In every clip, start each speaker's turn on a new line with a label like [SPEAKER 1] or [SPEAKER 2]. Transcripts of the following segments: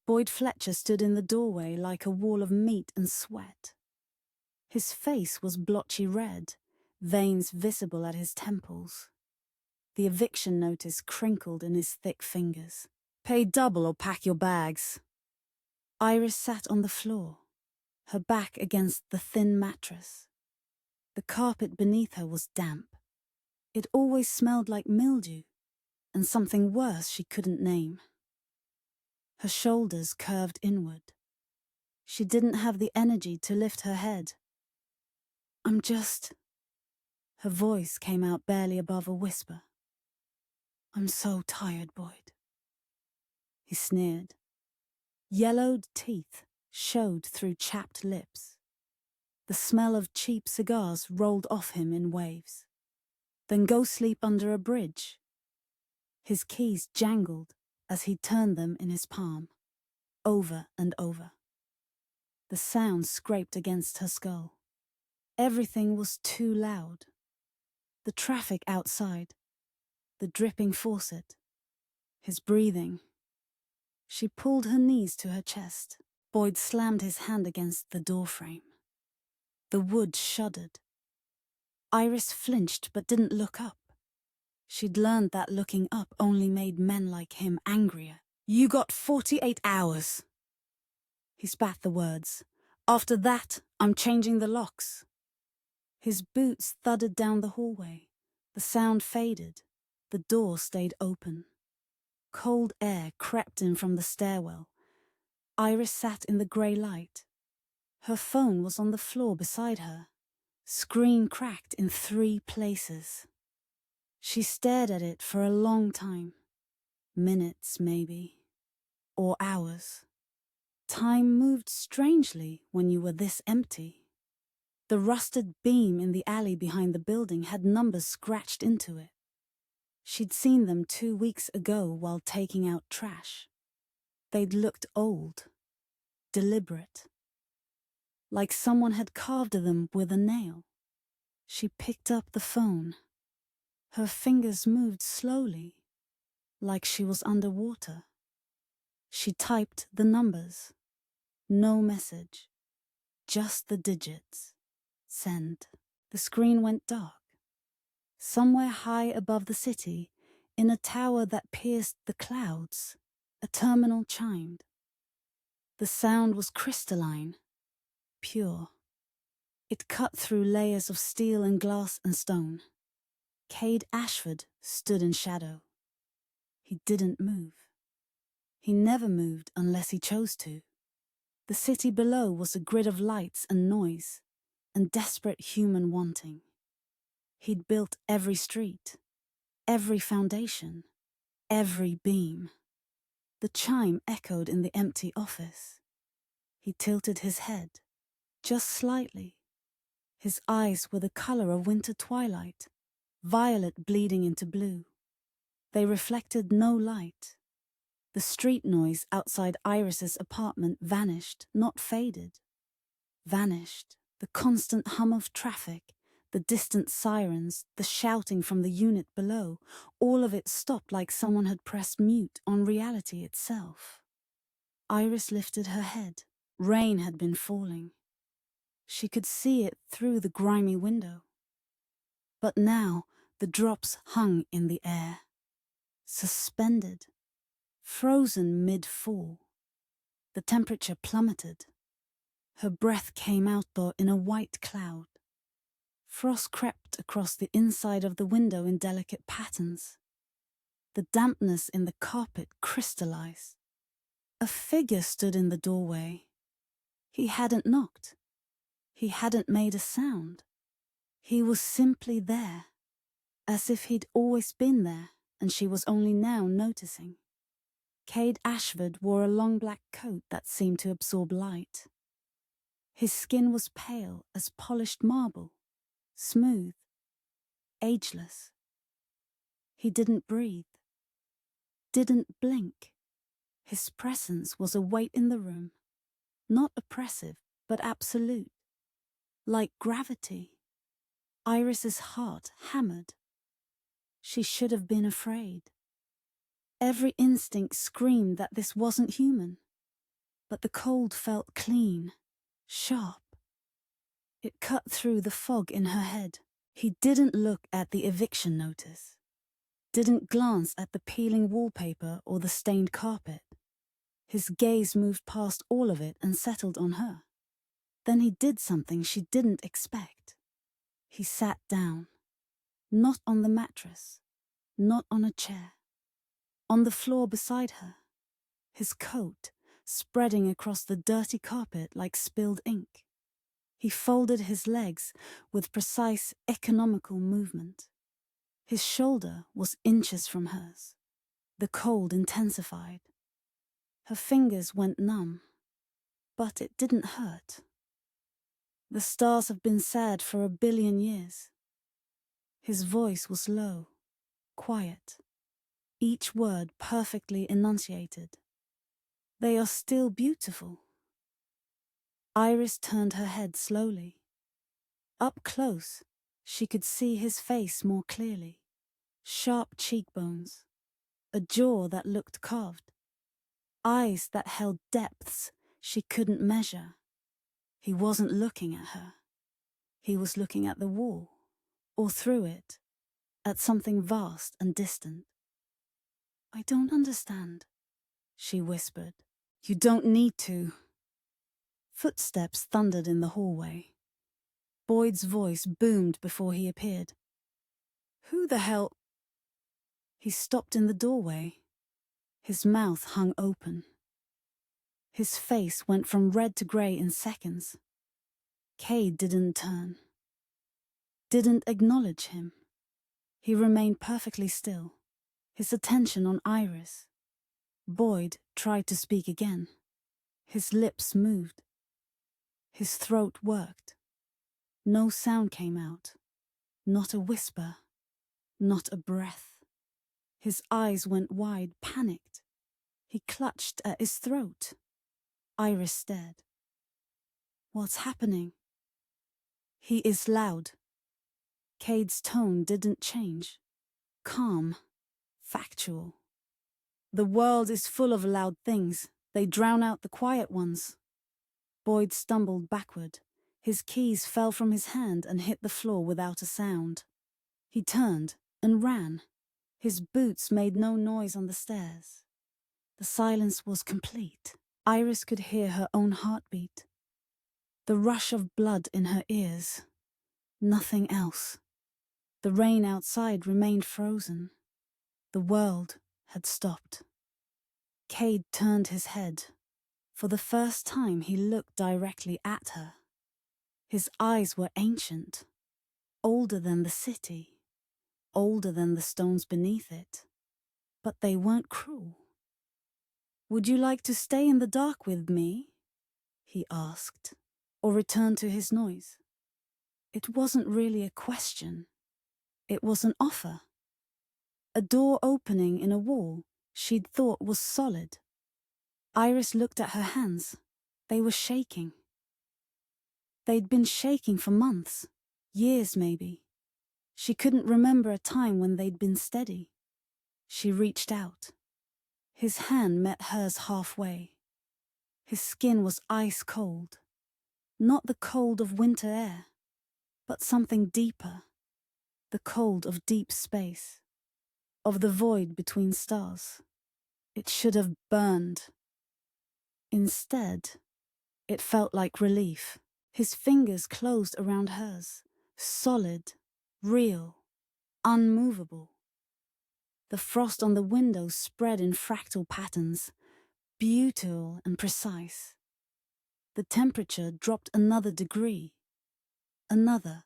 [SPEAKER 1] Boyd Fletcher stood in the doorway like a wall of meat and sweat. His face was blotchy red, veins visible at his temples. The eviction notice crinkled in his thick fingers. "Pay double or pack your bags." Iris sat on the floor, her back against the thin mattress. The carpet beneath her was damp. It always smelled like mildew, and something worse she couldn't name. Her shoulders curved inward. She didn't have the energy to lift her head. "I'm just..." Her voice came out barely above a whisper. "I'm so tired, Boyd." He sneered. Yellowed teeth showed through chapped lips. The smell of cheap cigars rolled off him in waves. "Then go sleep under a bridge." His keys jangled as he turned them in his palm, over and over. The sound scraped against her skull. Everything was too loud. The traffic outside, the dripping faucet, his breathing. She pulled her knees to her chest. Boyd slammed his hand against the doorframe. The wood shuddered. Iris flinched but didn't look up. She'd learned that looking up only made men like him angrier. "You got 48 hours. He spat the words. "After that, I'm changing the locks." His boots thudded down the hallway. The sound faded. The door stayed open. Cold air crept in from the stairwell. Iris sat in the grey light. Her phone was on the floor beside her. Screen cracked in 3 places. She stared at it for a long time. Minutes, maybe. Or hours. Time moved strangely when you were this empty. The rusted beam in the alley behind the building had numbers scratched into it. She'd seen them 2 weeks ago while taking out trash. They'd looked old, deliberate, like someone had carved them with a nail. She picked up the phone. Her fingers moved slowly, like she was underwater. She typed the numbers. No message, just the digits. Send. The screen went dark. Somewhere high above the city, in a tower that pierced the clouds, a terminal chimed. The sound was crystalline, pure. It cut through layers of steel and glass and stone. Kade Ashford stood in shadow. He didn't move. He never moved unless he chose to. The city below was a grid of lights and noise, and desperate human wanting. He'd built every street, every foundation, every beam. The chime echoed in the empty office. He tilted his head, just slightly. His eyes were the color of winter twilight, violet bleeding into blue. They reflected no light. The street noise outside Iris's apartment vanished, not faded. Vanished. The constant hum of traffic, the distant sirens, the shouting from the unit below, all of it stopped like someone had pressed mute on reality itself. Iris lifted her head. Rain had been falling. She could see it through the grimy window. But now the drops hung in the air, suspended, frozen mid-fall. The temperature plummeted. Her breath came out though in a white cloud. Frost crept across the inside of the window in delicate patterns. The dampness in the carpet crystallized. A figure stood in the doorway. He hadn't knocked. He hadn't made a sound. He was simply there, as if he'd always been there and she was only now noticing. Kade Ashford wore a long black coat that seemed to absorb light. His skin was pale as polished marble, smooth, ageless. He didn't breathe, didn't blink. His presence was a weight in the room, not oppressive, but absolute, like gravity. Iris's heart hammered. She should have been afraid. Every instinct screamed that this wasn't human. but the cold felt clean, sharp. It cut through the fog in her head. He didn't look at the eviction notice, didn't glance at the peeling wallpaper or the stained carpet. His gaze moved past all of it and settled on her. Then he did something she didn't expect. He sat down, not on the mattress, not on a chair, on the floor beside her, his coat spreading across the dirty carpet like spilled ink. He folded his legs with precise, economical movement. His shoulder was inches from hers. The cold intensified. Her fingers went numb, but it didn't hurt. The stars have been sad for 1 billion years. His voice was low, quiet, each word perfectly enunciated. They are still beautiful. Iris turned her head slowly. Up close, she could see his face more clearly. Sharp cheekbones, a jaw that looked carved, eyes that held depths she couldn't measure. He wasn't looking at her. He was looking at the wall, or through it, at something vast and distant. "I don't understand," she whispered. "You don't need to." Footsteps thundered in the hallway. Boyd's voice boomed before he appeared. "Who the hell—" He stopped in the doorway. His mouth hung open. His face went from red to grey in seconds. Kade didn't turn, didn't acknowledge him. He remained perfectly still, his attention on Iris. Boyd tried to speak again. His lips moved. His throat worked. No sound came out. Not a whisper. Not a breath. His eyes went wide, panicked. He clutched at his throat. Iris stared. "What's happening?" "He is loud." Kade's tone didn't change. Calm. Factual. "The world is full of loud things. They drown out the quiet ones." Boyd stumbled backward. His keys fell from his hand and hit the floor without a sound. He turned and ran. His boots made no noise on the stairs. The silence was complete. Iris could hear her own heartbeat. The rush of blood in her ears. Nothing else. The rain outside remained frozen. The world had stopped. Kade turned his head. For the first time he looked directly at her. His eyes were ancient, older than the city, older than the stones beneath it. But they weren't cruel. "Would you like to stay in the dark with me?" he asked, or return to his noise. It wasn't really a question. It was an offer. A door opening in a wall she'd thought was solid. Iris looked at her hands. They were shaking. They'd been shaking for months, years maybe. She couldn't remember a time when they'd been steady. She reached out. His hand met hers halfway. His skin was ice cold. Not the cold of winter air, but something deeper. The cold of deep space, of the void between stars. It should have burned. Instead, it felt like relief. His fingers closed around hers, solid, real, unmovable. The frost on the window spread in fractal patterns, beautiful and precise. The temperature dropped another degree. Another.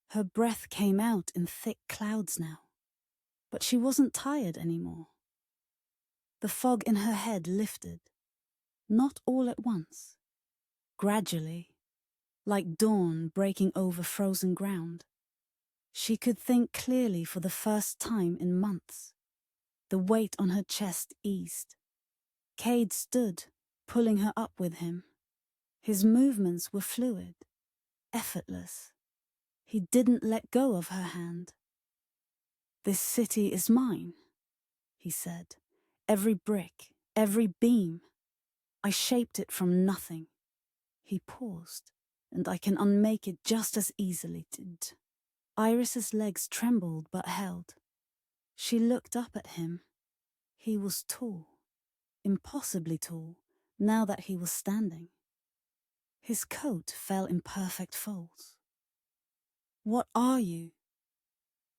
[SPEAKER 1] Her breath came out in thick clouds now. But she wasn't tired anymore. The fog in her head lifted. Not all at once. Gradually. Like dawn breaking over frozen ground. She could think clearly for the first time in months. The weight on her chest eased. Kade stood, pulling her up with him. His movements were fluid, effortless. He didn't let go of her hand. "This city is mine," he said. "Every brick, every beam. I shaped it from nothing. He paused, and I can unmake it just as easily. Did. Iris's legs trembled but held. She looked up at him. He was tall, impossibly tall, now that he was standing. His coat fell in perfect folds. What are you?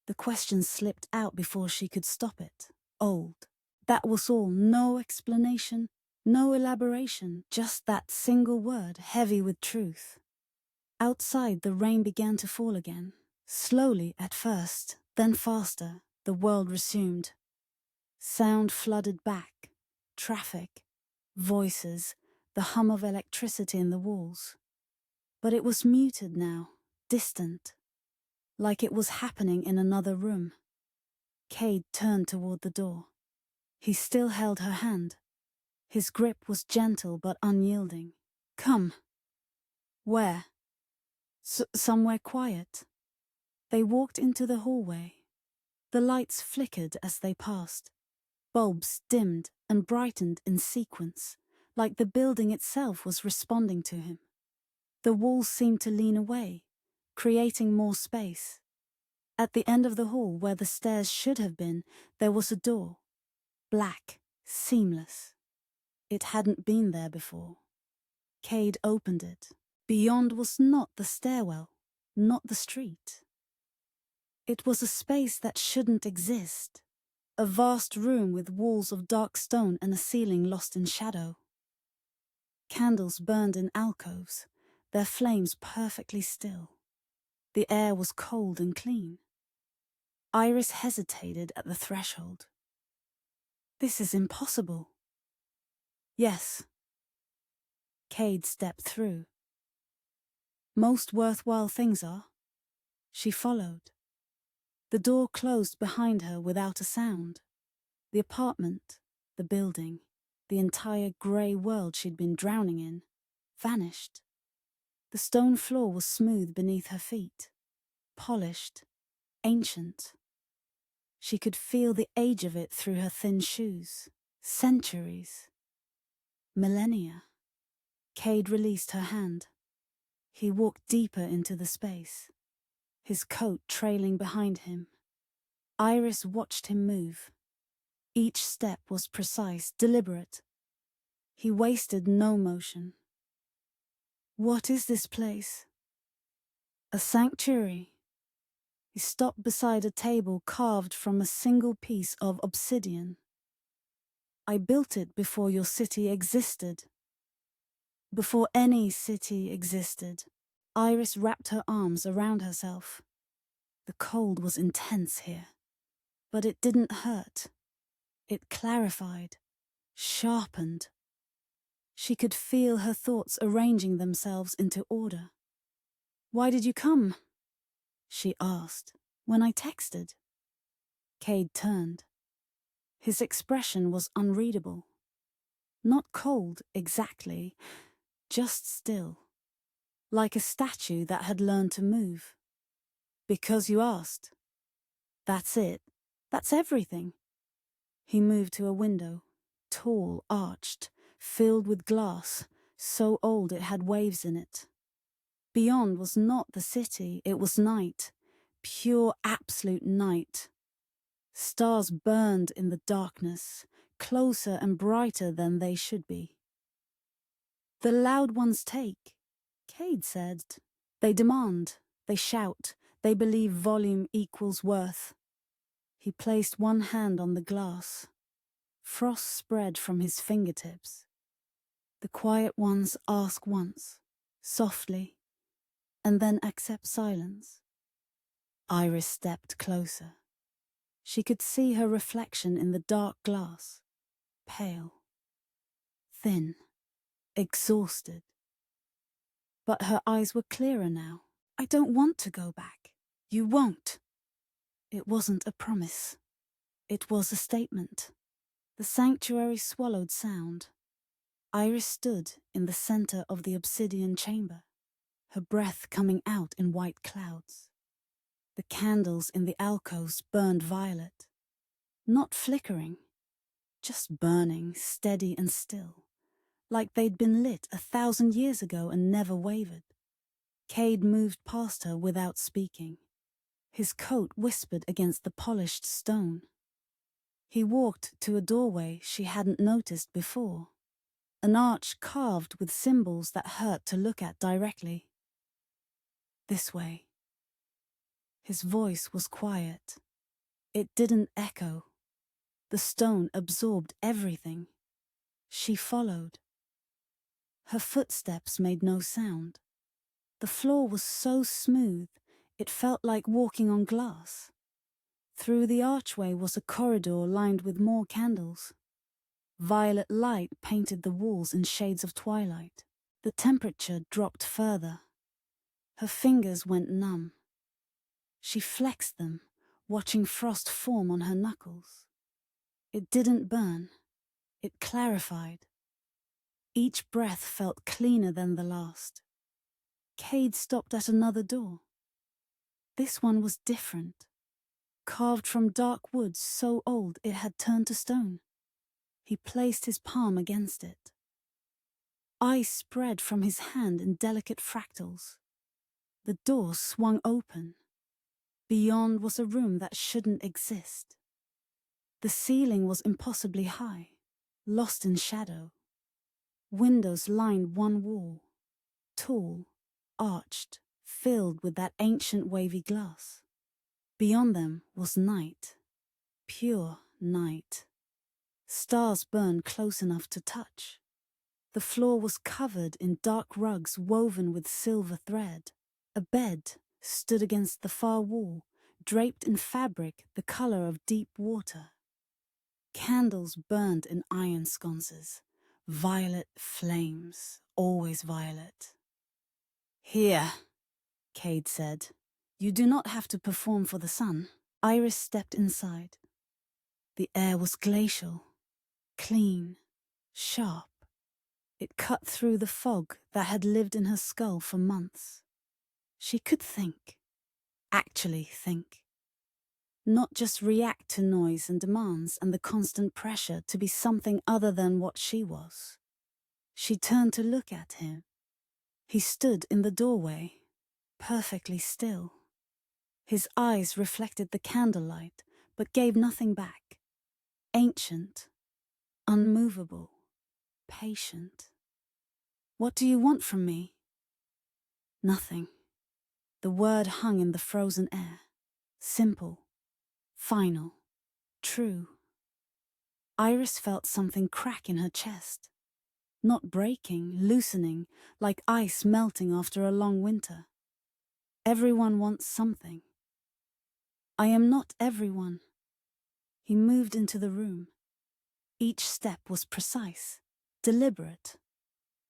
[SPEAKER 1] The question slipped out before she could stop it. Old. That was all. No explanation, no elaboration, just that single word, heavy with truth. Outside, the rain began to fall again. Slowly at first, then faster, the world resumed. Sound flooded back. Traffic. Voices. The hum of electricity in the walls. But it was muted now, distant, like it was happening in another room. Kade turned toward the door. He still held her hand. His grip was gentle but unyielding. Come. Where? Somewhere quiet. They walked into the hallway. The lights flickered as they passed. Bulbs dimmed and brightened in sequence, like the building itself was responding to him. The walls seemed to lean away, creating more space. At the end of the hall, where the stairs should have been, there was a door. Black, seamless. It hadn't been there before. Kade opened it. Beyond was not the stairwell, not the street. It was a space that shouldn't exist. A vast room with walls of dark stone and a ceiling lost in shadow. Candles burned in alcoves, their flames perfectly still. The air was cold and clean. Iris hesitated at the threshold. This is impossible. Yes. Kade stepped through. Most worthwhile things are. She followed. The door closed behind her without a sound. The apartment, the building, the entire grey world she'd been drowning in, vanished. The stone floor was smooth beneath her feet, polished, ancient. She could feel the age of it through her thin shoes. Centuries. Millennia. Kade released her hand. He walked deeper into the space, his coat trailing behind him. Iris watched him move. Each step was precise, deliberate. He wasted no motion. What is this place? A sanctuary. He stopped beside a table carved from a single piece of obsidian. I built it before your city existed. Before any city existed. Iris wrapped her arms around herself. The cold was intense here, but it didn't hurt. It clarified, sharpened. She could feel her thoughts arranging themselves into order. Why did you come? She asked. When I texted. Kade turned. His expression was unreadable. Not cold, exactly, just still. Like a statue that had learned to move. Because you asked. That's it. That's everything. He moved to a window, tall, arched, filled with glass, so old it had waves in it. Beyond was not the city, it was night. Pure, absolute night. Stars burned in the darkness, closer and brighter than they should be. The loud ones take, Kade said. They demand, they shout, they believe volume equals worth. He placed one hand on the glass. Frost spread from his fingertips. The quiet ones ask once, softly, and then accept silence. Iris stepped closer. She could see her reflection in the dark glass, pale, thin, exhausted. But her eyes were clearer now. I don't want to go back. You won't. It wasn't a promise. It was a statement. The sanctuary swallowed sound. Iris stood in the center of the obsidian chamber, her breath coming out in white clouds. The candles in the alcoves burned violet, not flickering, just burning, steady and still, like they'd been lit 1,000 years ago and never wavered. Kade moved past her without speaking. His coat whispered against the polished stone. He walked to a doorway she hadn't noticed before, an arch carved with symbols that hurt to look at directly. This way. His voice was quiet. It didn't echo. The stone absorbed everything. She followed. Her footsteps made no sound. The floor was so smooth, it felt like walking on glass. Through the archway was a corridor lined with more candles. Violet light painted the walls in shades of twilight. The temperature dropped further. Her fingers went numb. She flexed them, watching frost form on her knuckles. It didn't burn. It clarified. Each breath felt cleaner than the last. Kade stopped at another door. This one was different. Carved from dark wood so old it had turned to stone. He placed his palm against it. Ice spread from his hand in delicate fractals. The door swung open. Beyond was a room that shouldn't exist. The ceiling was impossibly high, lost in shadow. Windows lined one wall, tall, arched, filled with that ancient wavy glass. Beyond them was night, pure night. Stars burned close enough to touch. The floor was covered in dark rugs woven with silver thread. A bed stood against the far wall, draped in fabric the color of deep water. Candles burned in iron sconces, violet flames, always violet. "Here," Kade said. "You do not have to perform for the sun." Iris stepped inside. The air was glacial, clean, sharp. It cut through the fog that had lived in her skull for months. She could think, actually think. Not just react to noise and demands and the constant pressure to be something other than what she was. She turned to look at him. He stood in the doorway, perfectly still. His eyes reflected the candlelight, but gave nothing back. Ancient, unmovable, patient. "What do you want from me?" "Nothing." The word hung in the frozen air. Simple, final, true. Iris felt something crack in her chest. Not breaking, loosening, like ice melting after a long winter. Everyone wants something. "I am not everyone." He moved into the room. Each step was precise, deliberate.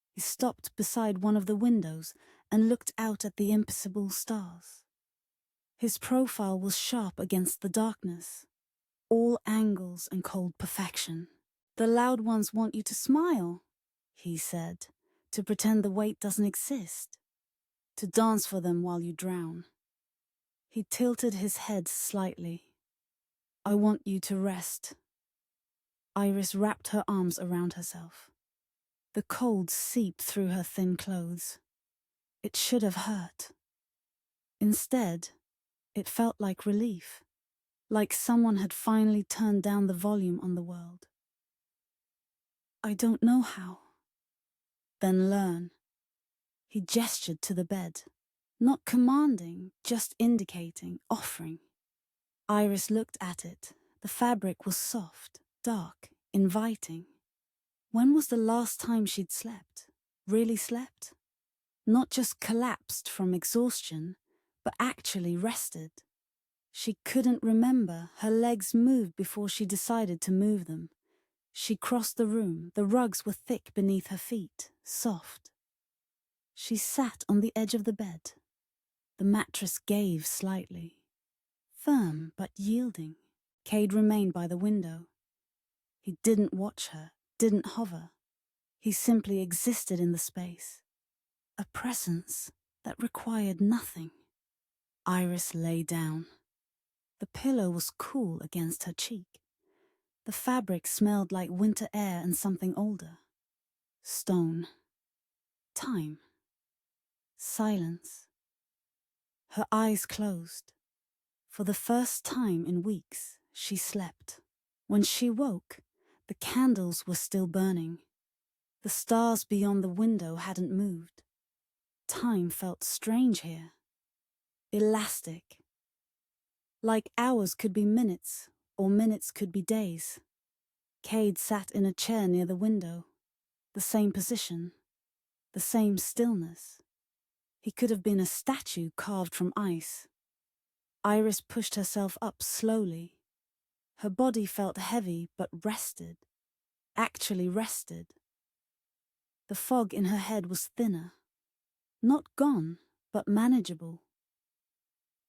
[SPEAKER 1] He stopped beside one of the windows and looked out at the impossible stars. His profile was sharp against the darkness, all angles and cold perfection. "The loud ones want you to smile," he said, "to pretend the weight doesn't exist, to dance for them while you drown." He tilted his head slightly. "I want you to rest." Iris wrapped her arms around herself. The cold seeped through her thin clothes. It should have hurt. Instead, it felt like relief, like someone had finally turned down the volume on the world. "I don't know how." "Then learn." He gestured to the bed, not commanding, just indicating, offering. Iris looked at it. The fabric was soft, dark, inviting. When was the last time she'd slept? Really slept? Not just collapsed from exhaustion, but actually rested. She couldn't remember. Her legs moved before she decided to move them. She crossed the room. The rugs were thick beneath her feet, soft. She sat on the edge of the bed. The mattress gave slightly. Firm but yielding. Kade remained by the window. He didn't watch her, didn't hover. He simply existed in the space. A presence that required nothing. Iris lay down. The pillow was cool against her cheek. The fabric smelled like winter air and something older. Stone. Time. Silence. Her eyes closed. For the first time in weeks, she slept. When she woke, the candles were still burning. The stars beyond the window hadn't moved. Time felt strange here. Elastic. Like hours could be minutes, or minutes could be days. Kade sat in a chair near the window. The same position. The same stillness. He could have been a statue carved from ice. Iris pushed herself up slowly. Her body felt heavy but rested. Actually rested. The fog in her head was thinner. Not gone, but manageable.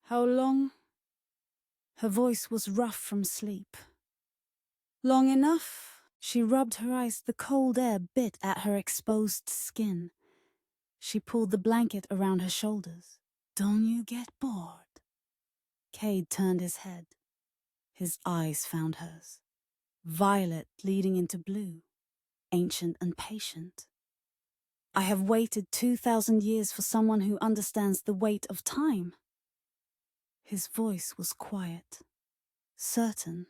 [SPEAKER 1] How long? Her voice was rough from sleep. Long enough? She rubbed her eyes. The cold air bit at her exposed skin. She pulled the blanket around her shoulders. Don't you get bored? Kade turned his head. His eyes found hers. Violet leading into blue. Ancient and patient. I have waited 2,000 years for someone who understands the weight of time. His voice was quiet. Certain.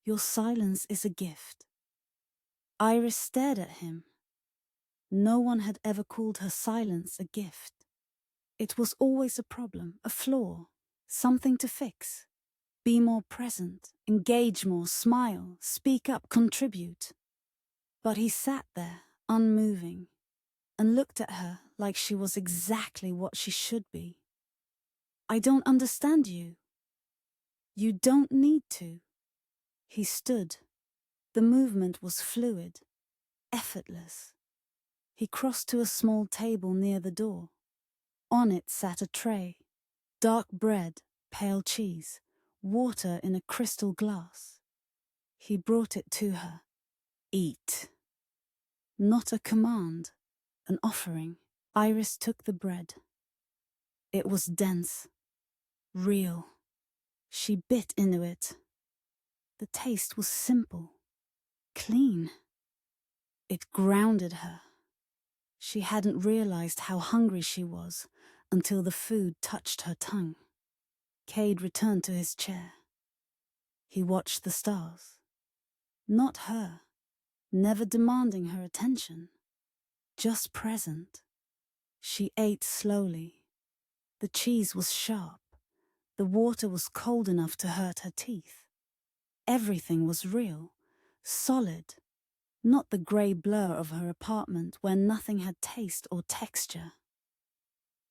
[SPEAKER 1] Your silence is a gift. Iris stared at him. No one had ever called her silence a gift. It was always a problem, a flaw, something to fix. Be more present, engage more, smile, speak up, contribute. But he sat there, unmoving, and looked at her like she was exactly what she should be. I don't understand you. You don't need to. He stood. The movement was fluid, effortless. He crossed to a small table near the door. On it sat a tray. Dark bread, pale cheese, water in a crystal glass. He brought it to her. Eat. Not a command, an offering. Iris took the bread. It was dense, real. She bit into it. The taste was simple, clean. It grounded her. She hadn't realized how hungry she was until the food touched her tongue. Kade returned to his chair. He watched the stars. Not her, never demanding her attention. Just present. She ate slowly. The cheese was sharp. The water was cold enough to hurt her teeth. Everything was real, solid, not the grey blur of her apartment where nothing had taste or texture.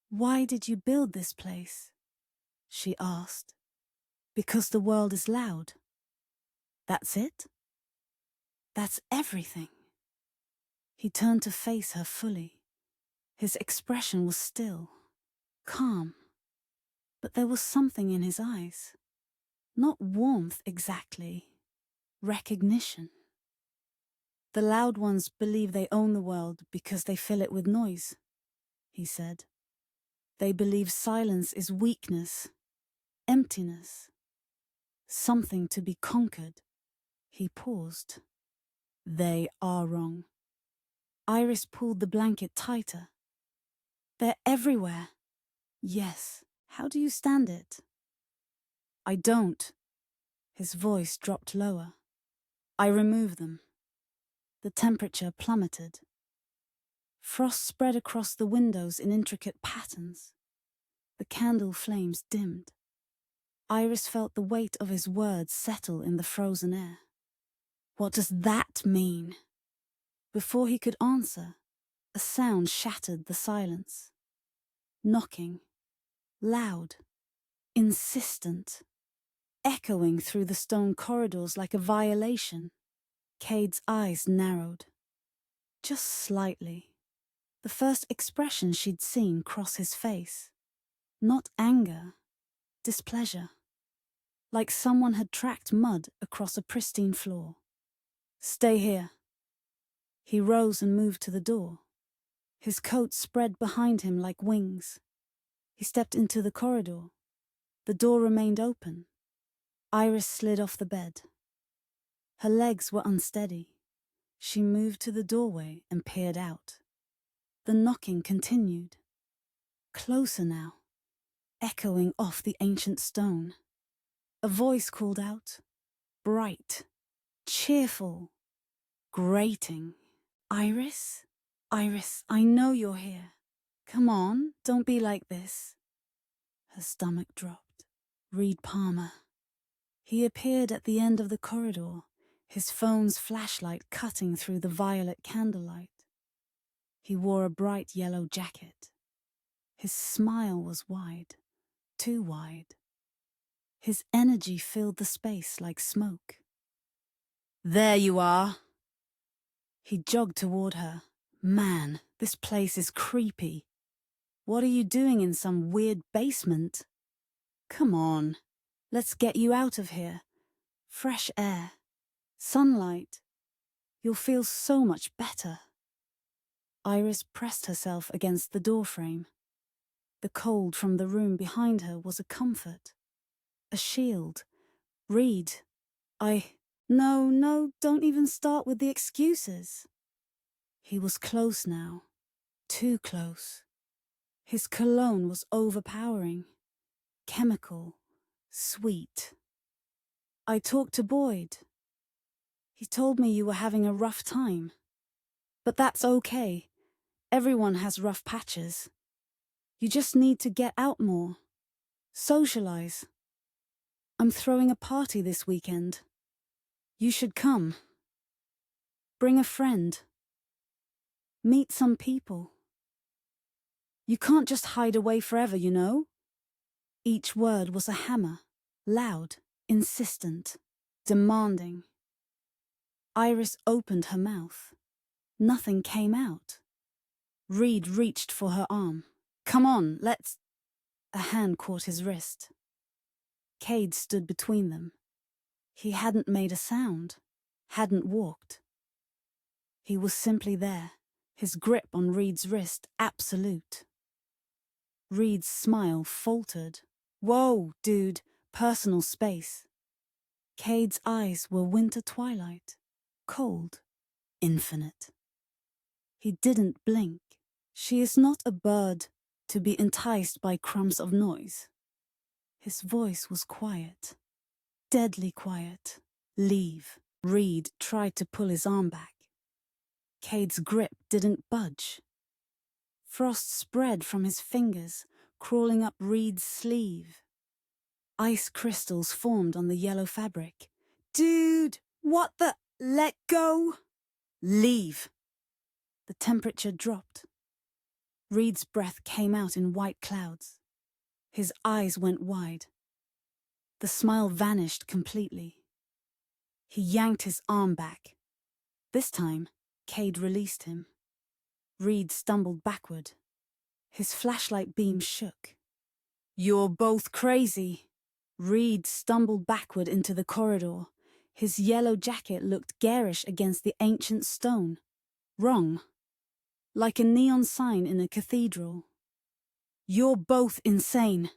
[SPEAKER 1] Why did you build this place? She asked. Because the world is loud. That's it? That's everything. He turned to face her fully. His expression was still, calm, but there was something in his eyes. Not warmth exactly, recognition. The loud ones believe they own the world because they fill it with noise, he said. They believe silence is weakness, emptiness, something to be conquered. He paused. They are wrong. Iris pulled the blanket tighter. They're everywhere. Yes. How do you stand it? I don't. His voice dropped lower. I remove them. The temperature plummeted. Frost spread across the windows in intricate patterns. The candle flames dimmed. Iris felt the weight of his words settle in the frozen air. What does that mean? Before he could answer, a sound shattered the silence. Knocking. Loud. Insistent. Echoing through the stone corridors like a violation. Kade's eyes narrowed. Just slightly. The first expression she'd seen cross his face. Not anger. Displeasure. Like someone had tracked mud across a pristine floor. Stay here. He rose and moved to the door. His coat spread behind him like wings. He stepped into the corridor. The door remained open. Iris slid off the bed. Her legs were unsteady. She moved to the doorway and peered out. The knocking continued. Closer now, echoing off the ancient stone. A voice called out, bright, cheerful, grating. Iris? Iris, I know you're here. Come on, don't be like this. Her stomach dropped. Reed Palmer. He appeared at the end of the corridor, his phone's flashlight cutting through the violet candlelight. He wore a bright yellow jacket. His smile was wide, too wide. His energy filled the space like smoke. There you are. He jogged toward her. Man, this place is creepy. What are you doing in some weird basement? Come on, let's get you out of here. Fresh air, sunlight. You'll feel so much better. Iris pressed herself against the doorframe. The cold from the room behind her was a comfort, a shield. Reed, No, don't even start with the excuses. He was close now, too close. His cologne was overpowering, chemical, sweet. I talked to Boyd. He told me you were having a rough time. But that's okay. Everyone has rough patches. You just need to get out more. Socialize. I'm throwing a party this weekend. You should come. Bring a friend. Meet some people. You can't just hide away forever, you know? Each word was a hammer, loud, insistent, demanding. Iris opened her mouth. Nothing came out. Reed reached for her arm. Come on, let's... A hand caught his wrist. Kade stood between them. He hadn't made a sound, hadn't walked. He was simply there, his grip on Reed's wrist absolute. Reed's smile faltered. Whoa, dude, personal space. Kade's eyes were winter twilight, cold, infinite. He didn't blink. She is not a bird to be enticed by crumbs of noise. His voice was quiet, deadly quiet. Leave. Reed tried to pull his arm back. Kade's grip didn't budge. Frost spread from his fingers, crawling up Reed's sleeve. Ice crystals formed on the yellow fabric. Dude, what the... Let go! Leave. The temperature dropped. Reed's breath came out in white clouds. His eyes went wide. The smile vanished completely. He yanked his arm back. This time, Kade released him. Reed stumbled backward. His flashlight beam shook. You're both crazy. Reed stumbled backward into the corridor. His yellow jacket looked garish against the ancient stone. Wrong. Like a neon sign in a cathedral. You're both insane.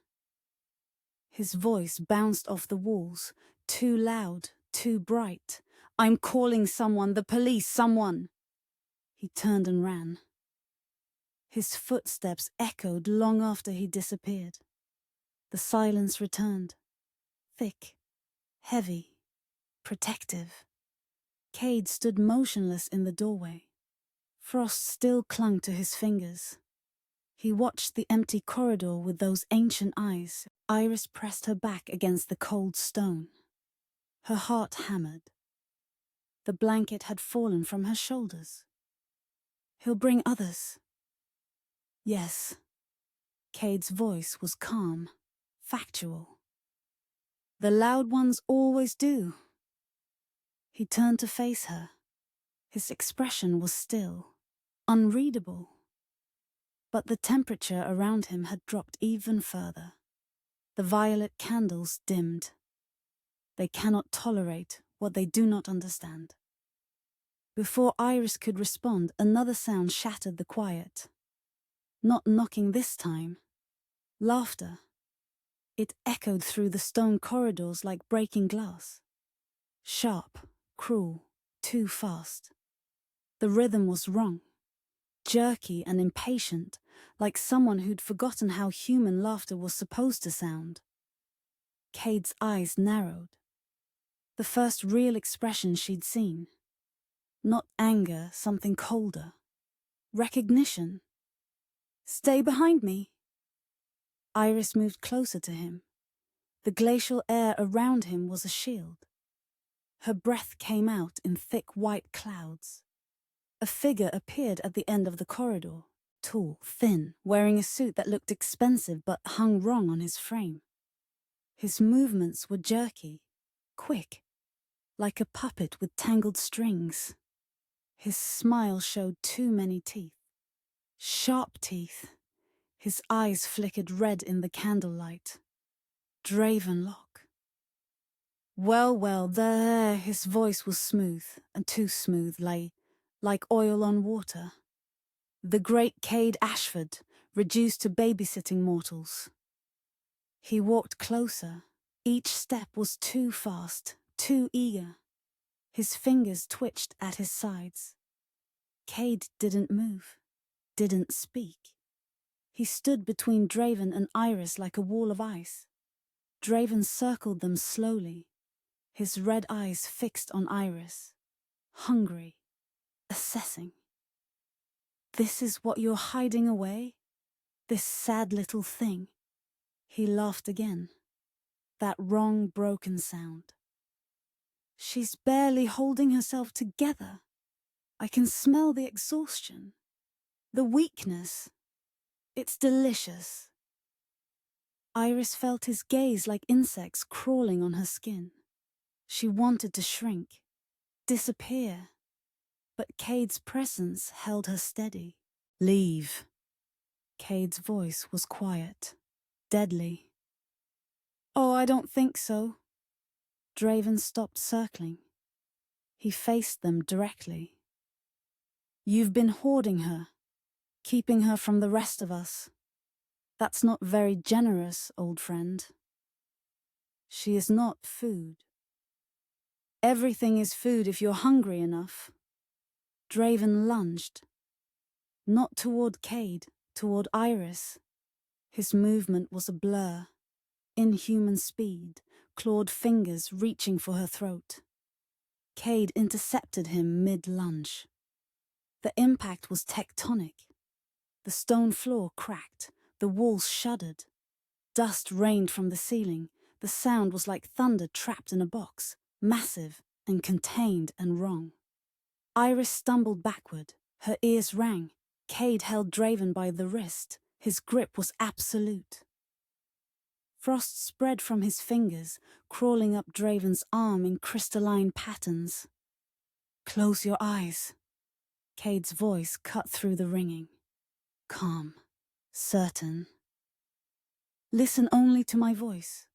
[SPEAKER 1] His voice bounced off the walls, too loud, too bright. I'm calling someone, the police, someone. He turned and ran. His footsteps echoed long after he disappeared. The silence returned. Thick, heavy, protective. Kade stood motionless in the doorway. Frost still clung to his fingers. He watched the empty corridor with those ancient eyes. Iris pressed her back against the cold stone. Her heart hammered. The blanket had fallen from her shoulders. He'll bring others. Yes. Kade's voice was calm, factual. The loud ones always do. He turned to face her. His expression was still, unreadable. But the temperature around him had dropped even further. The violet candles dimmed. They cannot tolerate what they do not understand. Before Iris could respond, another sound shattered the quiet. Not knocking this time. Laughter. It echoed through the stone corridors like breaking glass. Sharp, cruel, too fast. The rhythm was wrong, jerky and impatient, like someone who'd forgotten how human laughter was supposed to sound. Kade's eyes narrowed. The first real expression she'd seen. Not anger, something colder. Recognition. "Stay behind me." Iris moved closer to him. The glacial air around him was a shield. Her breath came out in thick white clouds. A figure appeared at the end of the corridor, tall, thin, wearing a suit that looked expensive but hung wrong on his frame. His movements were jerky, quick, like a puppet with tangled strings. His smile showed too many teeth. Sharp teeth. His eyes flickered red in the candlelight. Dravenlock. Well, there, his voice was smooth, and too smooth, like oil on water. The great Kade Ashford, reduced to babysitting mortals. He walked closer. Each step was too fast, too eager. His fingers twitched at his sides. Kade didn't move, didn't speak. He stood between Draven and Iris like a wall of ice. Draven circled them slowly, his red eyes fixed on Iris, hungry, assessing. "This is what you're hiding away? This sad little thing?" He laughed again. That wrong, broken sound. "She's barely holding herself together. I can smell the exhaustion, the weakness. It's delicious." Iris felt his gaze like insects crawling on her skin. She wanted to shrink, disappear, but Kade's presence held her steady. "Leave." Kade's voice was quiet, deadly. "Oh, I don't think so." Draven stopped circling. He faced them directly. "You've been hoarding her, keeping her from the rest of us. That's not very generous, old friend. She is not food. Everything is food if you're hungry enough." Draven lunged. Not toward Kade, toward Iris. His movement was a blur. Inhuman speed, clawed fingers reaching for her throat. Kade intercepted him mid-lunge. The impact was tectonic. The stone floor cracked, the walls shuddered. Dust rained from the ceiling. The sound was like thunder trapped in a box, massive and contained and wrong. Iris stumbled backward. Her ears rang. Kade held Draven by the wrist. His grip was absolute. Frost spread from his fingers, crawling up Draven's arm in crystalline patterns. "Close your eyes." Kade's voice cut through the ringing. Calm, certain. "Listen only to my voice."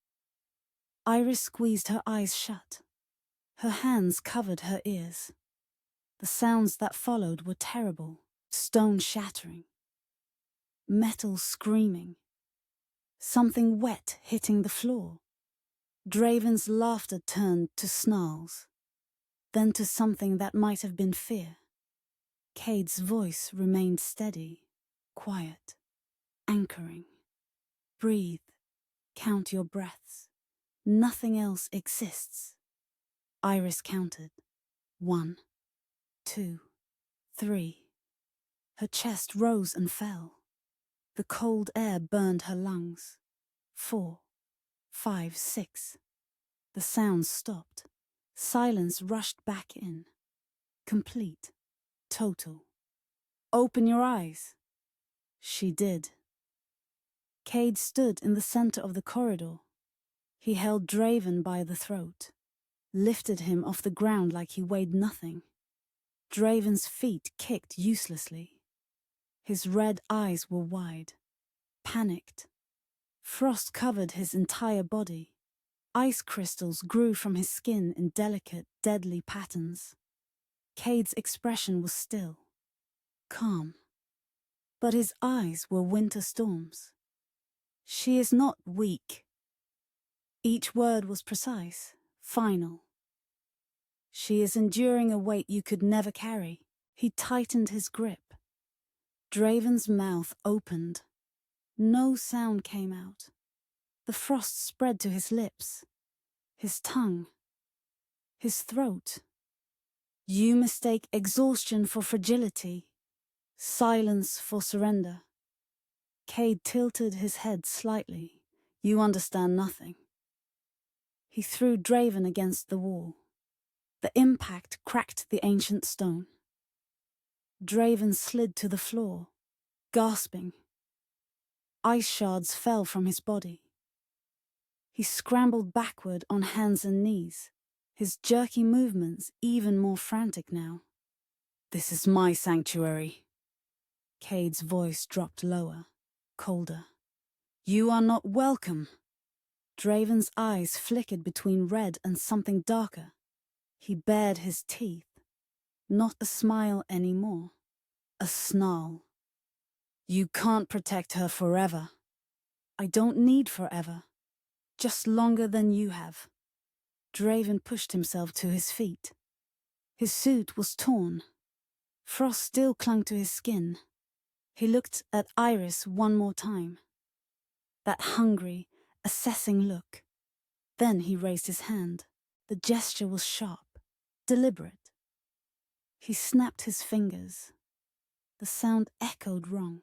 [SPEAKER 1] Iris squeezed her eyes shut. Her hands covered her ears. The sounds that followed were terrible, stone shattering. Metal screaming. Something wet hitting the floor. Draven's laughter turned to snarls, then to something that might have been fear. Kade's voice remained steady, quiet, anchoring. "Breathe, count your breaths. Nothing else exists." Iris counted. 1, 2, 3. Her chest rose and fell. The cold air burned her lungs. 4, 5, 6. The sounds stopped. Silence rushed back in. Complete. Total. "Open your eyes." She did. Kade stood in the center of the corridor. He held Draven by the throat, lifted him off the ground like he weighed nothing. Draven's feet kicked uselessly. His red eyes were wide, panicked. Frost covered his entire body. Ice crystals grew from his skin in delicate, deadly patterns. Kade's expression was still, calm. But his eyes were winter storms. "She is not weak." Each word was precise, final. "She is enduring a weight you could never carry." He tightened his grip. Draven's mouth opened. No sound came out. The frost spread to his lips, his tongue, his throat. You mistake exhaustion for fragility, silence for surrender. Kade tilted his head slightly. You understand nothing. He threw Draven against the wall. The impact cracked the ancient stone. Draven slid to the floor, gasping. Ice shards fell from his body. He scrambled backward on hands and knees, his jerky movements even more frantic now. This is my sanctuary. Kade's voice dropped lower, colder. You are not welcome. Draven's eyes flickered between red and something darker. He bared his teeth. Not a smile anymore. A snarl. You can't protect her forever. I don't need forever. Just longer than you have. Draven pushed himself to his feet. His suit was torn. Frost still clung to his skin. He looked at Iris one more time. That hungry, assessing look. Then he raised his hand. The gesture was sharp, deliberate. He snapped his fingers. The sound echoed wrong.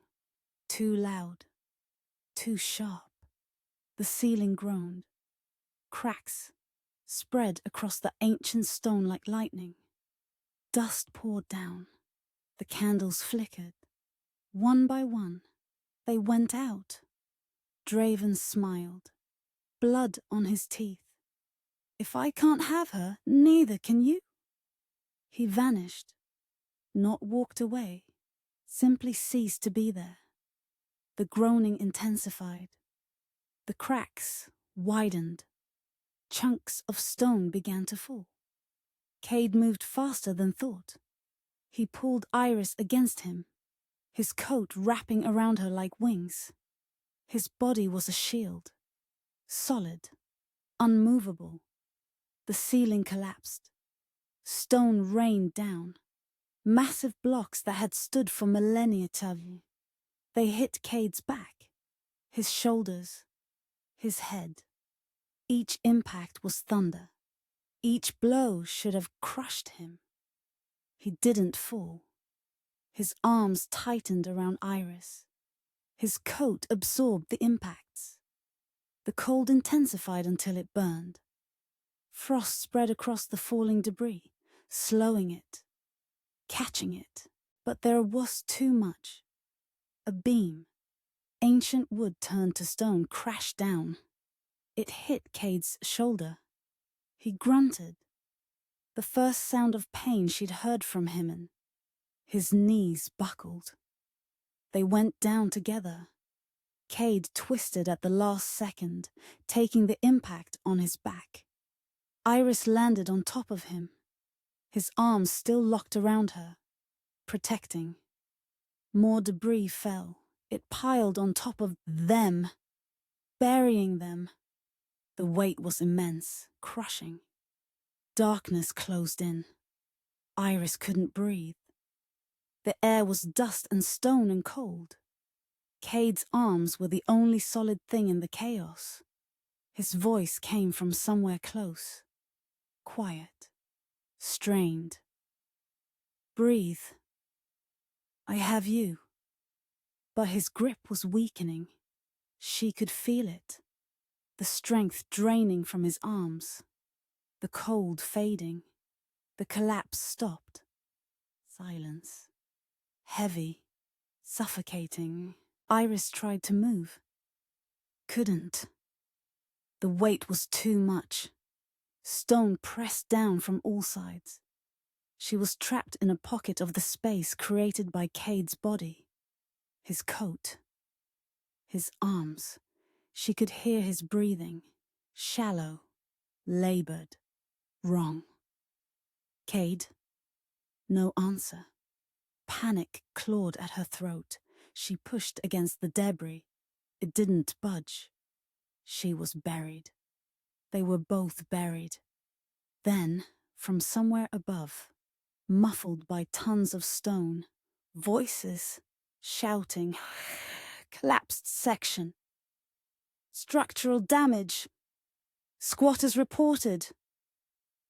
[SPEAKER 1] Too loud. Too sharp. The ceiling groaned. Cracks spread across the ancient stone like lightning. Dust poured down. The candles flickered. One by one, they went out. Draven smiled. Blood on his teeth. If I can't have her, neither can you. He vanished. Not walked away. Simply ceased to be there. The groaning intensified. The cracks widened. Chunks of stone began to fall. Kade moved faster than thought. He pulled Iris against him, his coat wrapping around her like wings. His body was a shield. Solid. Unmovable. The ceiling collapsed. Stone rained down. Massive blocks that had stood for millennia. They hit Kade's back, his shoulders, his head. Each impact was thunder. Each blow should have crushed him. He didn't fall. His arms tightened around Iris. His coat absorbed the impacts. The cold intensified until it burned. Frost spread across the falling debris, slowing it, catching it. But there was too much. A beam, ancient wood turned to stone, crashed down. It hit Kade's shoulder. He grunted. The first sound of pain she'd heard from him, and his knees buckled. They went down together. Kade twisted at the last second, taking the impact on his back. Iris landed on top of him, his arms still locked around her, protecting. More debris fell. It piled on top of them, burying them. The weight was immense, crushing. Darkness closed in. Iris couldn't breathe. The air was dust and stone and cold. Kade's arms were the only solid thing in the chaos. His voice came from somewhere close. Quiet. Strained. Breathe. I have you. But his grip was weakening. She could feel it. The strength draining from his arms. The cold fading. The collapse stopped. Silence. Heavy. Suffocating. Iris tried to move. Couldn't. The weight was too much. Stone pressed down from all sides. She was trapped in a pocket of the space created by Kade's body. His coat. His arms. She could hear his breathing. Shallow. Labored. Wrong. Kade. No answer. Panic clawed at her throat. She pushed against the debris. It didn't budge. She was buried. They were both buried. Then, from somewhere above, muffled by tons of stone. Voices, shouting. Collapsed section. Structural damage. Squatters reported.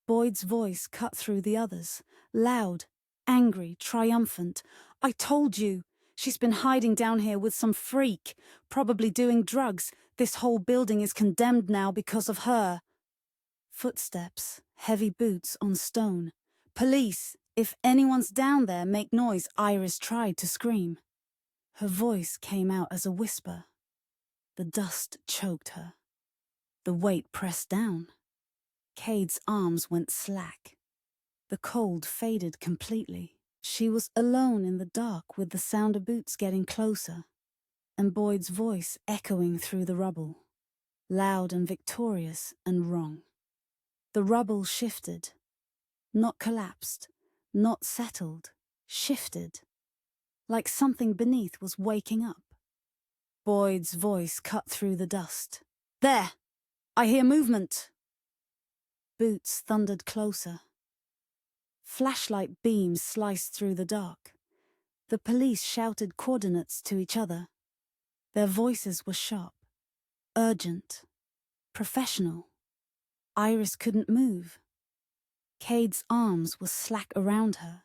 [SPEAKER 1] Boyd's voice cut through the others, loud, angry, triumphant. I told you. She's been hiding down here with some freak, probably doing drugs. This whole building is condemned now because of her. Footsteps, heavy boots on stone. Police! If anyone's down there, make noise. Iris tried to scream. Her voice came out as a whisper. The dust choked her. The weight pressed down. Kade's arms went slack. The cold faded completely. She was alone in the dark with the sound of boots getting closer, and Boyd's voice echoing through the rubble, loud and victorious and wrong. The rubble shifted, not collapsed, not settled, shifted, like something beneath was waking up. Boyd's voice cut through the dust. There! I hear movement! Boots thundered closer. Flashlight beams sliced through the dark. The police shouted coordinates to each other. Their voices were sharp, urgent, professional. Iris couldn't move. Kade's arms were slack around her.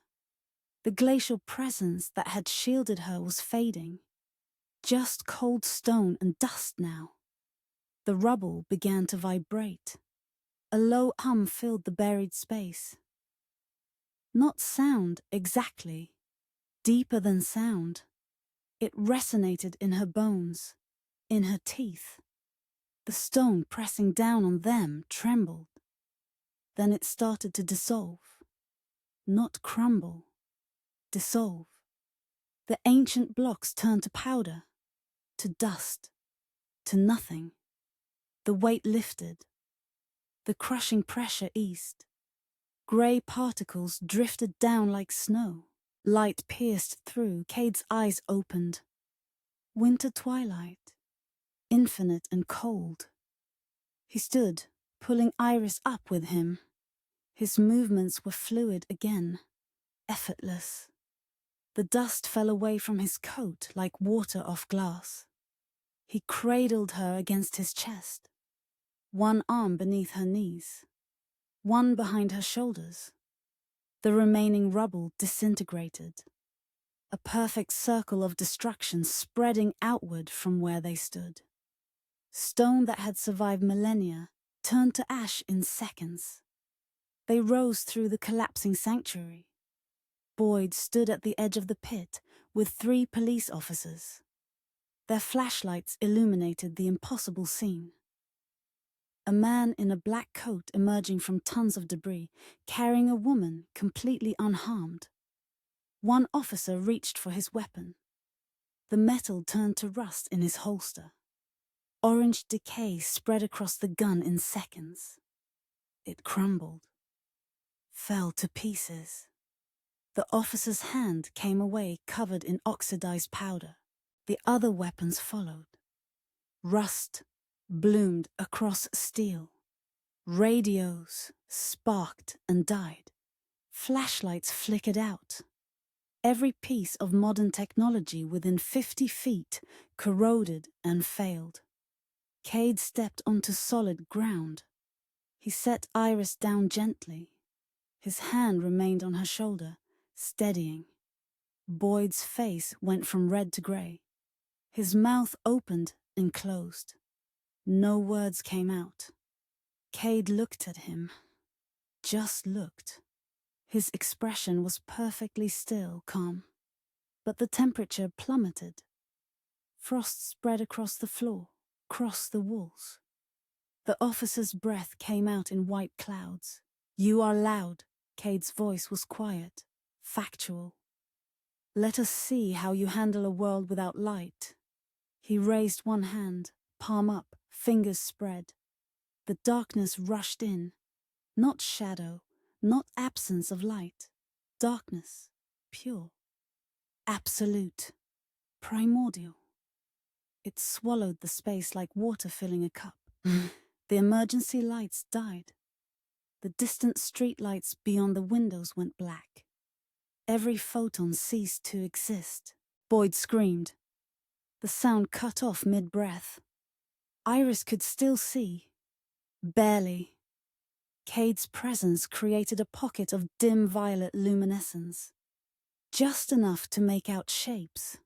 [SPEAKER 1] The glacial presence that had shielded her was fading. Just cold stone and dust now. The rubble began to vibrate. A low hum filled the buried space. Not sound exactly, deeper than sound. It resonated in her bones, in her teeth. The stone pressing down on them trembled. Then it started to dissolve. Not crumble, dissolve. The ancient blocks turned to powder, to dust, to nothing. The weight lifted. The crushing pressure eased. Grey particles drifted down like snow. Light pierced through. Kade's eyes opened. Winter twilight, infinite and cold. He stood, pulling Iris up with him. His movements were fluid again, effortless. The dust fell away from his coat like water off glass. He cradled her against his chest, one arm beneath her knees, one behind her shoulders. The remaining rubble disintegrated, a perfect circle of destruction spreading outward from where they stood. Stone that had survived millennia turned to ash in seconds. They rose through the collapsing sanctuary. Boyd stood at the edge of the pit with 3 police officers. Their flashlights illuminated the impossible scene. A man in a black coat emerging from tons of debris, carrying a woman completely unharmed. One officer reached for his weapon. The metal turned to rust in his holster. Orange decay spread across the gun in seconds. It crumbled, fell to pieces. The officer's hand came away covered in oxidized powder. The other weapons followed. Rust bloomed across steel. Radios sparked and died. Flashlights flickered out. Every piece of modern technology within 50 feet corroded and failed. Kade stepped onto solid ground. He set Iris down gently. His hand remained on her shoulder, steadying. Boyd's face went from red to grey. His mouth opened and closed. No words came out. Kade looked at him. Just looked. His expression was perfectly still, calm. But the temperature plummeted. Frost spread across the floor, across the walls. The officer's breath came out in white clouds. You are loud. Kade's voice was quiet, factual. Let us see how you handle a world without light. He raised one hand, palm up, fingers spread. The darkness rushed in. Not shadow, not absence of light. Darkness, pure. Absolute. Primordial. It swallowed the space like water filling a cup. The emergency lights died. The distant street lights beyond the windows went black. every photon ceased to exist. Boyd screamed. The sound cut off mid-breath. Iris could still see. Barely. Kade's presence created a pocket of dim violet luminescence. Just enough to make out shapes.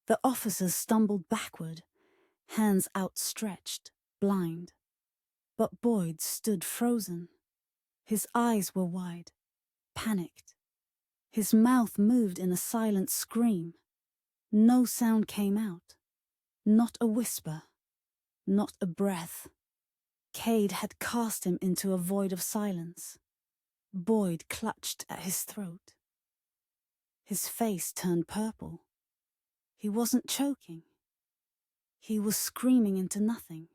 [SPEAKER 1] The officers stumbled backward, hands outstretched, blind. But Boyd stood frozen. His eyes were wide, panicked. His mouth moved in a silent scream. No sound came out. Not a whisper. Not a breath. Kade had cast him into a void of silence. Boyd clutched at his throat. His face turned purple. He wasn't choking. He was screaming into nothing,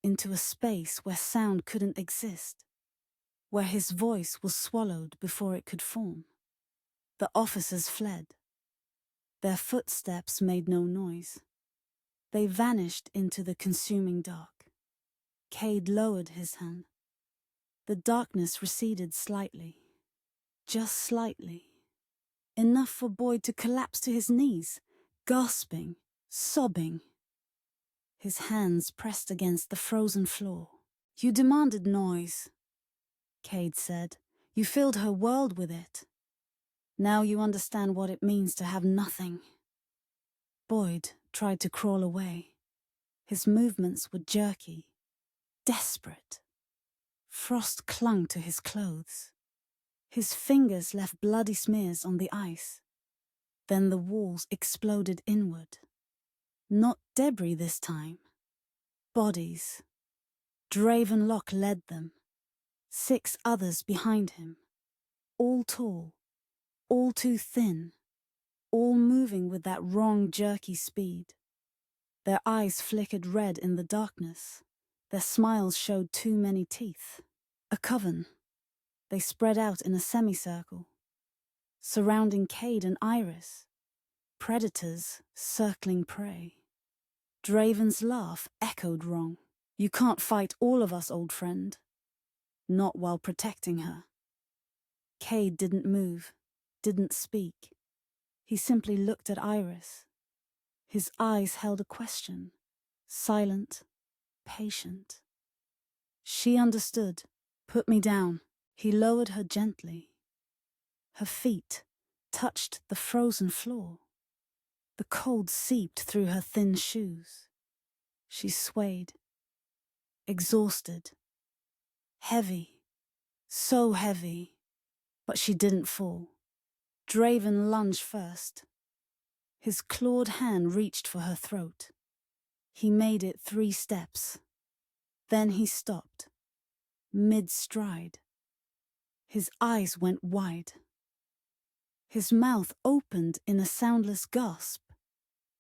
[SPEAKER 1] into a space where sound couldn't exist, where his voice was swallowed before it could form. The officers fled. Their footsteps made no noise. They vanished into the consuming dark. Kade lowered his hand. The darkness receded slightly. Just slightly. Enough for Boyd to collapse to his knees, gasping, sobbing. His hands pressed against the frozen floor. "You demanded noise," Kade said. "You filled her world with it. Now you understand what it means to have nothing." Boyd tried to crawl away. His movements were jerky, desperate. Frost clung to his clothes. His fingers left bloody smears on the ice. Then the walls exploded inward. Not debris this time. Bodies. Draven Locke led them. 6 others behind him. All tall. All too thin. All moving with that wrong jerky speed. Their eyes flickered red in the darkness. Their smiles showed too many teeth. A coven. They spread out in a semicircle, surrounding Kade and Iris. Predators circling prey. Draven's laugh echoed wrong. "You can't fight all of us, old friend." Not while protecting her. Kade didn't move, didn't speak. He simply looked at Iris. His eyes held a question, silent, patient. She understood. "Put me down." He lowered her gently. Her feet touched the frozen floor. The cold seeped through her thin shoes. She swayed, exhausted, heavy, so heavy, but she didn't fall. Draven lunged first. His clawed hand reached for her throat. He made it 3 steps. Then he stopped, mid-stride. His eyes went wide. His mouth opened in a soundless gasp.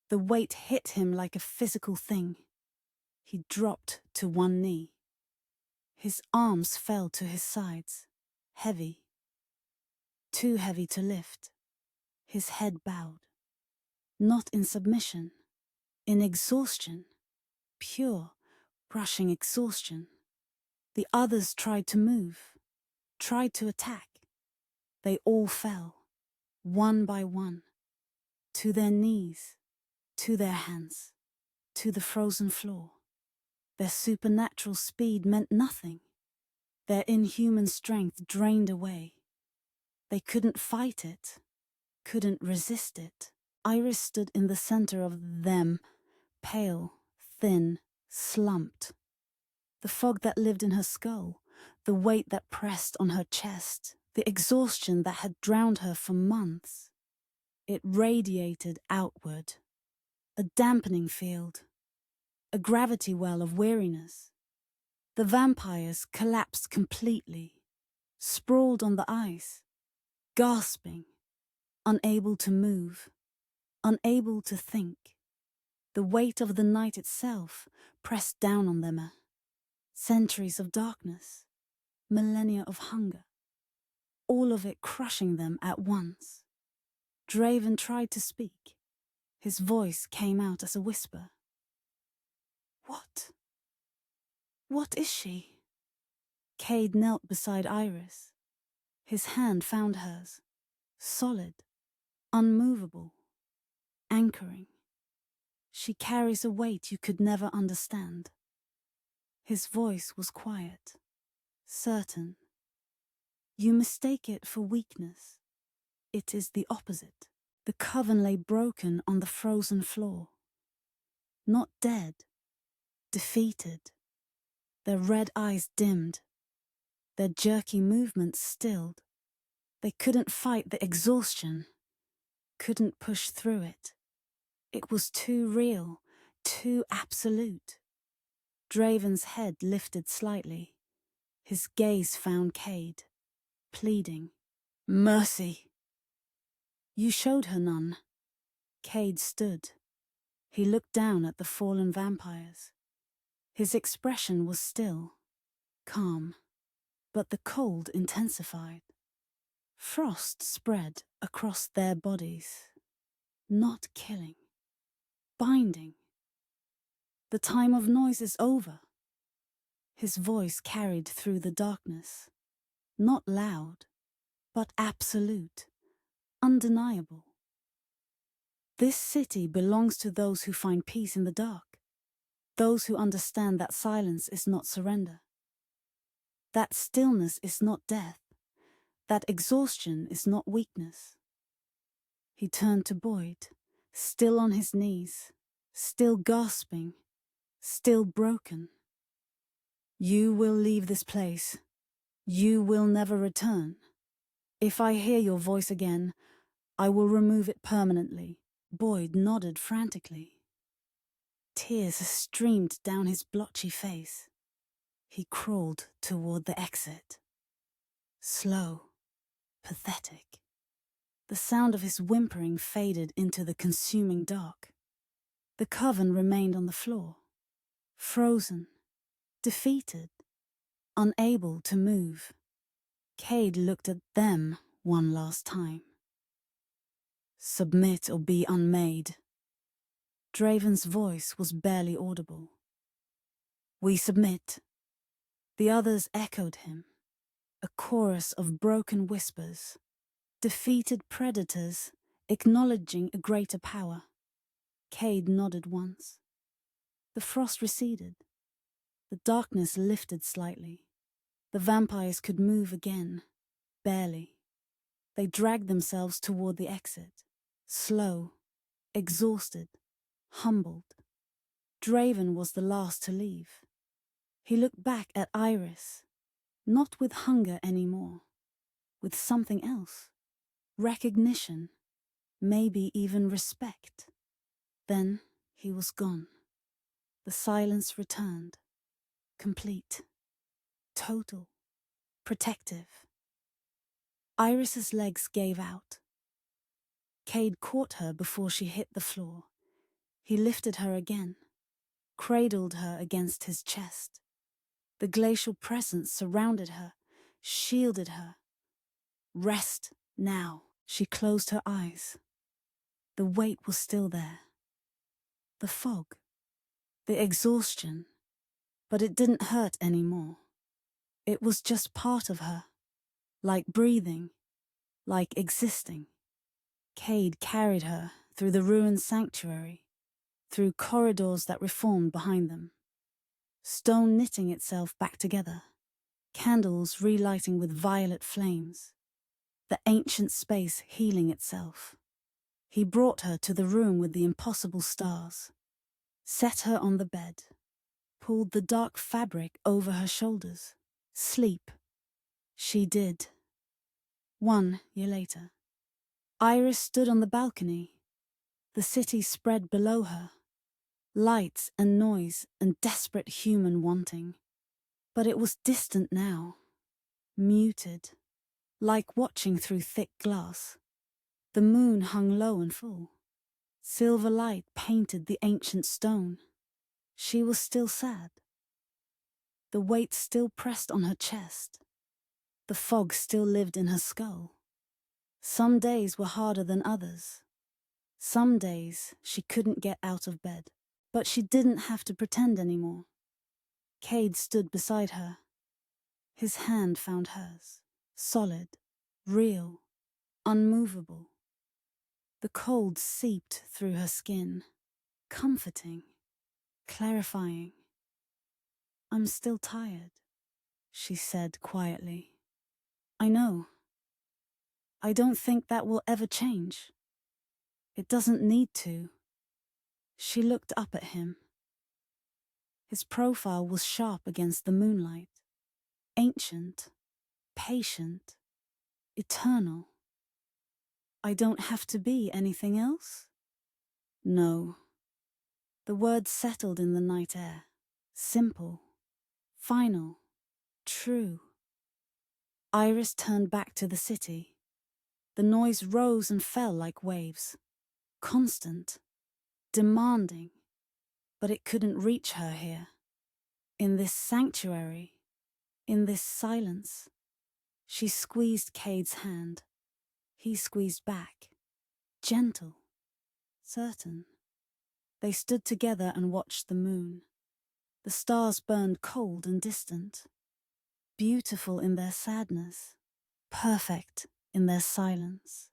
[SPEAKER 1] The weight hit him like a physical thing. He dropped to one knee. His arms fell to his sides, heavy. Too heavy to lift. His head bowed. Not in submission, in exhaustion. Pure, rushing exhaustion. The others tried to move, tried to attack. They all fell, one by one, to their knees, to their hands, to the frozen floor. Their supernatural speed meant nothing. Their inhuman strength drained away. They couldn't fight it, couldn't resist it. Iris stood in the center of them, pale, thin, slumped. The fog that lived in her skull, the weight that pressed on her chest, the exhaustion that had drowned her for months. It radiated outward, a dampening field, a gravity well of weariness. The vampires collapsed completely, sprawled on the ice, gasping, unable to move, unable to think. The weight of the night itself pressed down on them. Centuries of darkness, millennia of hunger, all of it crushing them at once. Draven tried to speak. His voice came out as a whisper. "What? What is she?" Kade knelt beside Iris. His hand found hers. Solid, unmovable, anchoring. She carries a weight you could never understand. His voice was quiet, certain. You mistake it for weakness. It is the opposite. The coven lay broken on the frozen floor. Not dead, defeated. Their red eyes dimmed, their jerky movements stilled. They couldn't fight the exhaustion, couldn't push through it. It was too real, too absolute. Draven's head lifted slightly. His gaze found Kade, pleading. Mercy! You showed her none. Kade stood. He looked down at the fallen vampires. His expression was still, calm, but the cold intensified. Frost spread across their bodies, not killing, binding. The time of noise is over. His voice carried through the darkness, not loud, but absolute, undeniable. This city belongs to those who find peace in the dark, those who understand that silence is not surrender, that stillness is not death, that exhaustion is not weakness. He turned to Boyd, still on his knees, still gasping, still broken. You will leave this place. You will never return. If I hear your voice again, I will remove it permanently. Boyd nodded frantically. Tears streamed down his blotchy face. He crawled toward the exit. Slow, pathetic. The sound of his whimpering faded into the consuming dark. The coven remained on the floor, frozen, defeated, unable to move. Kade looked at them one last time. Submit or be unmade. Draven's voice was barely audible. We submit. The others echoed him, a chorus of broken whispers, defeated predators acknowledging a greater power. Kade nodded once. The frost receded. The darkness lifted slightly. The vampires could move again, barely. They dragged themselves toward the exit, slow, exhausted, humbled. Draven was the last to leave. He looked back at Iris, not with hunger anymore, with something else. Recognition, maybe even respect. Then he was gone. The silence returned, complete, total, protective. Iris's legs gave out. Kade caught her before she hit the floor. He lifted her again, cradled her against his chest. The glacial presence surrounded her, shielded her. Rest now. She closed her eyes. The weight was still there. The fog, the exhaustion, but it didn't hurt anymore. It was just part of her, like breathing, like existing. Kade carried her through the ruined sanctuary, through corridors that reformed behind them. Stone knitting itself back together, candles relighting with violet flames, the ancient space healing itself. He brought her to the room with the impossible stars, set her on the bed, pulled the dark fabric over her shoulders. Sleep. She did. 1 year later. Iris stood on the balcony. The city spread below her. Lights and noise and desperate human wanting. But it was distant now. Muted. Like watching through thick glass. The moon hung low and full. Silver light painted the ancient stone. She was still sad. The weight still pressed on her chest. The fog still lived in her skull. Some days were harder than others. Some days she couldn't get out of bed. But she didn't have to pretend anymore. Kade stood beside her. His hand found hers. Solid, real, unmovable. The cold seeped through her skin, comforting, clarifying. "I'm still tired," she said quietly. "I know. I don't think that will ever change. It doesn't need to." She looked up at him. His profile was sharp against the moonlight, ancient, patient, eternal. "I don't have to be anything else?" "No." The words settled in the night air. Simple, final, true. Iris turned back to the city. The noise rose and fell like waves. Constant, demanding. But it couldn't reach her here. In this sanctuary, in this silence. She squeezed Kade's hand. He squeezed back. Gentle, certain. They stood together and watched the moon. The stars burned cold and distant. Beautiful in their sadness. Perfect in their silence.